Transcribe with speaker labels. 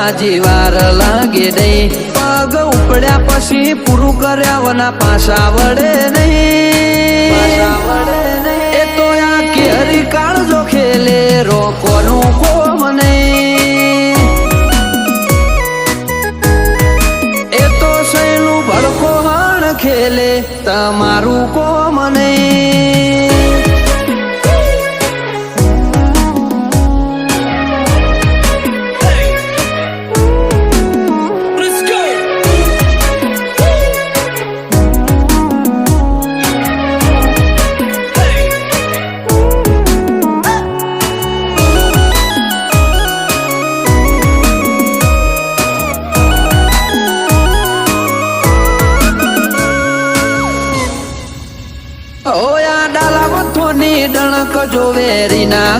Speaker 1: હાજી વાર લાગે નહીં પગ ઉપડ્યા પછી પૂરું કર્યા વના પાછા વડે નહીં એ તો આ કેરી કાળજો ખેલે રોકોનું કોમ નહીં એ તો સૈનું ભડકો હણ ખેલે તમારું કોમ નહીં ઓયા ડાલા મથોની ડણક જો વેરી ના